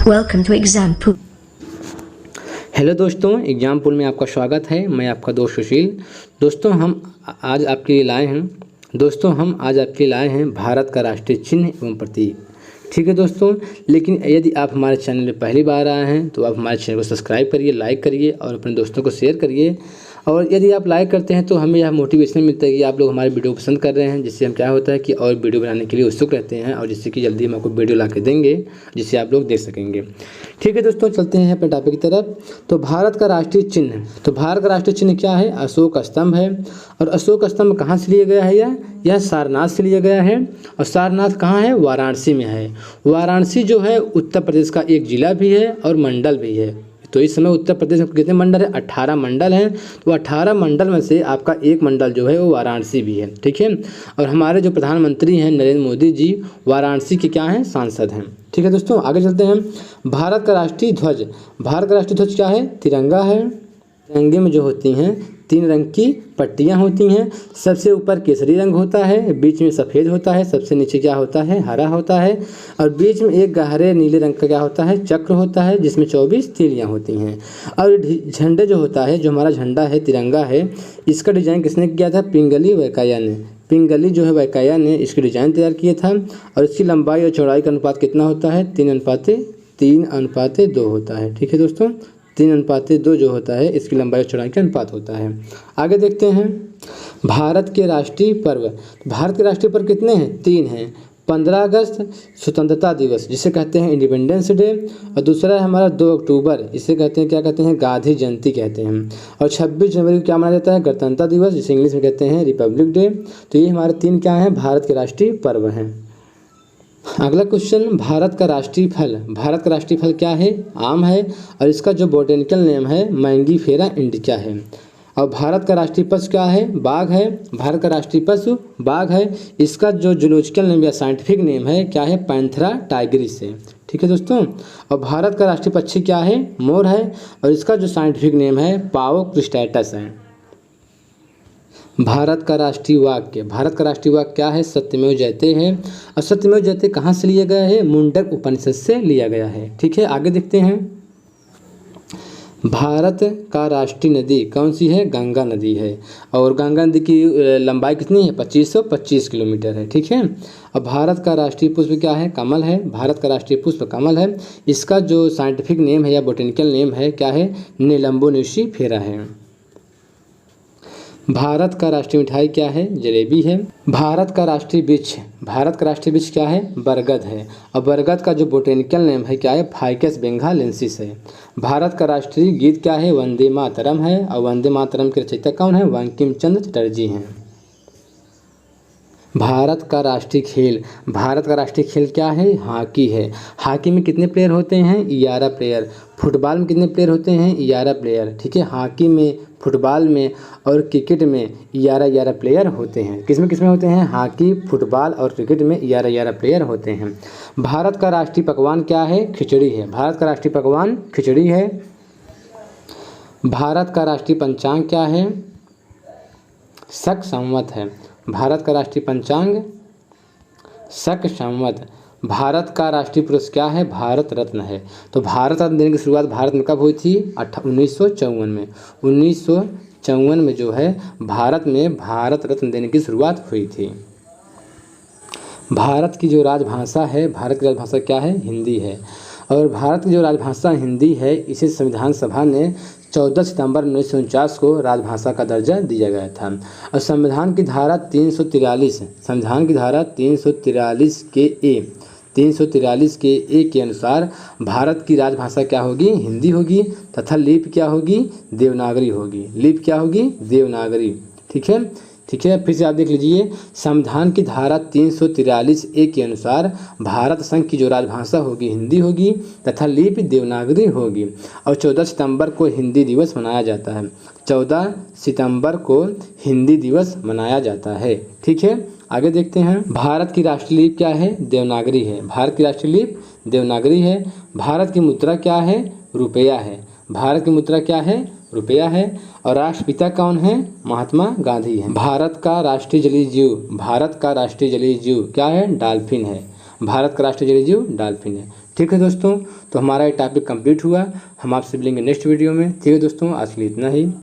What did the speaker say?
Welcome to Exam Pool. Hello दोस्तों, exam pool में आपका स्वागत है। मैं आपका दोस्त सुशील। दोस्तों हम आज आपके लिए लाए हैं भारत का राष्ट्रीय चिन्ह एवं प्रतीक। ठीक है दोस्तों, लेकिन यदि आप हमारे चैनल में पहली बार आए हैं तो आप हमारे चैनल को सब्सक्राइब करिए, लाइक करिए और अपने दोस्तों को शेयर करिए। और यदि आप लाइक करते हैं तो हमें यह मोटिवेशन मिलता है कि आप लोग हमारे वीडियो को पसंद कर रहे हैं, जिससे हम क्या होता है कि और वीडियो बनाने के लिए उत्सुक रहते हैं और जिससे कि जल्दी हम आपको वीडियो ला के देंगे जिससे आप लोग देख सकेंगे। ठीक है दोस्तों, चलते हैं अपने टॉपिक की तरफ। तो भारत का राष्ट्रीय चिन्ह क्या है? अशोक स्तंभ है। और अशोक स्तंभ कहाँ से लिया गया है? यह सारनाथ से लिया गया है। और सारनाथ कहाँ है? वाराणसी में है। वाराणसी जो है उत्तर प्रदेश का एक जिला भी है और मंडल भी है। तो इस समय उत्तर प्रदेश में कितने मंडल है? 18 मंडल हैं। तो 18 मंडल में से आपका एक मंडल जो है वो वाराणसी भी है। ठीक है, और हमारे जो प्रधानमंत्री हैं नरेंद्र मोदी जी वाराणसी के क्या हैं? सांसद हैं। ठीक है दोस्तों, आगे चलते हैं। भारत का राष्ट्रीय ध्वज क्या है? तिरंगा है। तिरंगे में जो होती हैं 3 रंग की पट्टियाँ होती हैं। सबसे ऊपर केसरी रंग होता है, बीच में सफ़ेद होता है, सबसे नीचे क्या होता है? हरा होता है। और बीच में एक गहरे नीले रंग का क्या होता है? चक्र होता है, जिसमें 24 तीलियाँ होती हैं। और झंडे जो होता है, जो हमारा झंडा है, तिरंगा है, इसका डिज़ाइन किसने किया था? पिंगली वैकेया ने इसकी डिज़ाइन तैयार किया था। और इसकी लंबाई और चौड़ाई का अनुपात कितना होता है? 3:2 होता है। ठीक है दोस्तों, 3:2 जो होता है इसकी लंबाई और चौड़ाई का अनुपात होता है। आगे देखते हैं भारत के राष्ट्रीय पर्व कितने हैं? 3 हैं। 15 अगस्त स्वतंत्रता दिवस जिसे कहते हैं इंडिपेंडेंस डे। और दूसरा है हमारा 2 अक्टूबर, इसे कहते हैं क्या कहते हैं? गांधी जयंती कहते हैं। और 26 जनवरी को क्या मनाया जाता है? गणतंत्र दिवस, जिसे इंग्लिश में कहते हैं रिपब्लिक डे। तो ये हमारे 3 क्या हैं? भारत के राष्ट्रीय पर्व हैं। अगला क्वेश्चन, भारत का राष्ट्रीय फल क्या है? आम है। और इसका जो बॉटेनिकल नेम है मैंगीफेरा इंडिका है। और भारत का राष्ट्रीय पशु क्या है? बाघ है। भारत का राष्ट्रीय पशु बाघ है। इसका जो जूलॉजिकल नेम या साइंटिफिक नेम है क्या है? पैंथेरा टाइग्रिस है। ठीक है दोस्तों, और भारत का राष्ट्रीय पक्षी क्या है? मोर है। और इसका जो साइंटिफिक नेम है पाओ क्रिस्टेटस है। भारत का राष्ट्रीय वाक्य क्या है? सत्यमेव जयते है। और सत्यमेव जयते कहाँ से लिया गया है? मुंडक उपनिषद से लिया गया है। ठीक है, आगे देखते हैं। भारत का राष्ट्रीय नदी कौन सी है? गंगा नदी है। और गंगा नदी की लंबाई कितनी है? 2525 किलोमीटर है। ठीक है, अब भारत का राष्ट्रीय पुष्प क्या है? कमल है। भारत का राष्ट्रीय पुष्प कमल है। इसका जो साइंटिफिक नेम है या बोटेनिकल नेम है क्या है? निलंबो न्यूसीफेरा है। भारत का राष्ट्रीय मिठाई क्या है? जलेबी है। भारत का राष्ट्रीय वृक्ष क्या है? बरगद है। और बरगद का जो बोटेनिकल नेम है क्या है? फाइकस बेंगालेंसिस है। भारत का राष्ट्रीय गीत क्या है? वंदे मातरम है। और वंदे मातरम के रचयिता कौन है? बंकिम चंद्र चटर्जी हैं। भारत का राष्ट्रीय खेल क्या है? हॉकी है। हॉकी में कितने प्लेयर होते हैं? 11 प्लेयर। फुटबॉल में कितने प्लेयर होते हैं? 11 प्लेयर। ठीक है, हॉकी में, फुटबॉल में और क्रिकेट में 11 प्लेयर होते हैं। किसमें होते हैं? हॉकी, फुटबॉल और क्रिकेट में 11 प्लेयर होते हैं। भारत का राष्ट्रीय पकवान क्या है? खिचड़ी है। भारत का राष्ट्रीय पकवान खिचड़ी है। भारत का राष्ट्रीय पंचांग क्या है? शक संवत है। भारत का राष्ट्रीय पंचांग शक संवत। भारत का राष्ट्रीय पुरस्कार क्या है? भारत रत्न है। तो भारत रत्न देने की शुरुआत भारत में कब हुई थी? 1954 में। 1954 में जो है भारत में भारत रत्न देने की शुरुआत हुई थी। भारत की जो राजभाषा क्या है? हिंदी है। और भारत की जो राजभाषा हिंदी है इसे संविधान सभा ने 14 सितंबर 1949 को राजभाषा का दर्जा दिया गया था। और संविधान की धारा 343 के ए के अनुसार भारत की राजभाषा क्या होगी? हिंदी होगी। तथा लिपि क्या होगी? देवनागरी होगी। ठीक है, फिर से आप देख लीजिए। संविधान की धारा 343 ए के अनुसार भारत संघ की जो राजभाषा होगी हिंदी होगी तथा लिपि देवनागरी होगी। और 14 सितंबर को हिंदी दिवस मनाया जाता है। 14 सितंबर को हिंदी दिवस मनाया जाता है। ठीक है, आगे देखते हैं। भारत की राष्ट्रीय लिपि क्या है? देवनागरी है। भारत की राष्ट्रीय लिपि देवनागरी है। भारत की मुद्रा क्या है? रुपया है। भारत की मुद्रा क्या है? रुपया है। और राष्ट्रपिता कौन है? महात्मा गांधी हैं। भारत का राष्ट्रीय जलीय जीव क्या है? डॉल्फिन है। भारत का राष्ट्रीय जलीय जीव डॉल्फिन है। ठीक है दोस्तों, तो हमारा ये टॉपिक कंप्लीट हुआ। हम आपसे मिलेंगे नेक्स्ट वीडियो में। ठीक है दोस्तों, आज के लिए इतना ही।